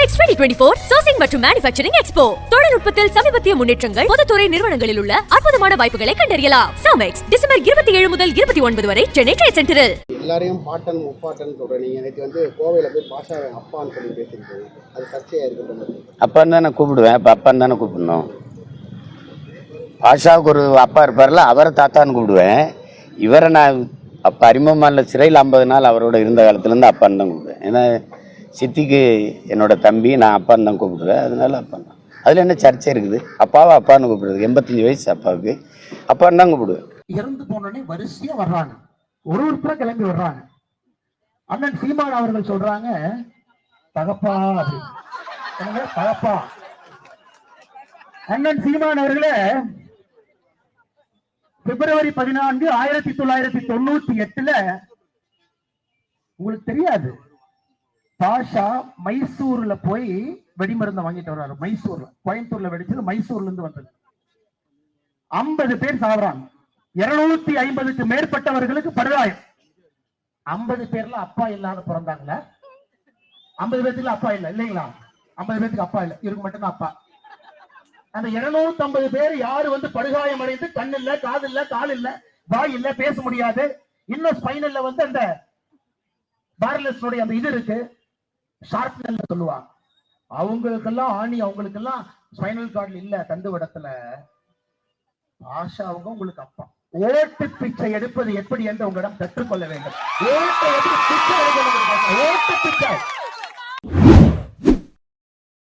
Samex 2024 Sourcing மற்றும் Manufacturing Expo. தொழில்நுட்பத்தில் சமீபத்திய முன்னேற்றங்கள் பொதுத்துறை நிறுவனங்களில் உள்ள அற்புதமான வாய்ப்புகளை கண்டறியலாம். Samex டிசம்பர் 27 முதல் 29 வரை சென்னை ட்ரேட் சென்டரில். எல்லாரையும் பாட்டன் முப்பாட்டன் சொல்றீங்க. எனக்கு வந்து கோவையில போய் பாஷா அப்பான்னு சொல்லி பேசிருக்கீங்க. அது சர்ச்சையா இருக்கு. அப்பான்னு தான் நான் கூப்பிடுவேன். இப்போ அப்பான்னு தானே கூப்பிடணும். பாஷாவுக்கு ஒரு அப்பா இருப்பார்ல, அவரை தாத்தான்னு கூப்பிடுவேன். இவரை நான் அப்போ அறிமுகமான சிறையில் 50 நாள் அவரோட இருந்த காலத்துலேருந்து அப்பான்னு தான் கூப்பிடுவேன். ஏன்னா சித்திக்கு என்னோட தம்பி, நான் அப்பான்னு தான் கூப்பிடுவேன். அதனால அப்பான்னு தான். அதில் என்ன சர்ச்சை இருக்குது? அப்பாவை அப்பான்னு கூப்பிடுறது. 85 வயசு அப்பாவுக்கு அப்பான்னு தான் கூப்பிடுவேன். இறந்து போனோடனே வரிசையா வர்றாங்க, ஒருத்தர கிளம்பி வர்றாங்க. அண்ணன் சீமான் அவர்கள் சொல்றாங்க, தகப்பா அப்படின்னு. தகப்பா அண்ணன் சீமான் அவர்களே பிப்ரவரி 14, 1998 உங்களுக்கு தெரியாது, பாஷா மைசூர்ல போய் வெடிமருந்தை வாங்கிட்டு வர்றாரு. மைசூர்ல, கோயம்புத்தூர்ல வெடிச்சது, மைசூர்ல இருந்து வந்தது. 50 பேர் சாகுறாங்க. 250க்கு மேற்பட்டவர்களுக்கு படுகாயம். 50 பேர்ல அப்பா இல்லாத பிறந்தாங்களா? 50 பேருக்கு அப்பா இல்ல இல்லைங்களா? 50 பேருக்கு அப்பா இல்ல, இவருக்கு மட்டும்தான் அப்பா. அந்த 250 பேர் யாரு வந்து படுகாயம் அடைந்து, கண் இல்ல, காது இல்ல, கால் இல்ல, வாய் இல்ல, பேச முடியாது. இன்னும் ஸ்பைனல்ல வந்து அந்த பார்லஸ்னுடைய அந்த இது இருக்கு, ஷார்ப்னல் சொல்லுவாங்க. அவங்களுக்கெல்லாம் ஆணி, அவங்களுக்கெல்லாம் ஸ்பைனல் கார்டு இல்ல தண்டுவடத்துல. ஆஷா அவங்க உங்களுக்கு அப்பா. ஓட்டு பிச்சை எடுப்பது எப்படி என்று உங்களிடம் கற்றுக்கொள்ள வேண்டும். ஓட்டு பிச்சை.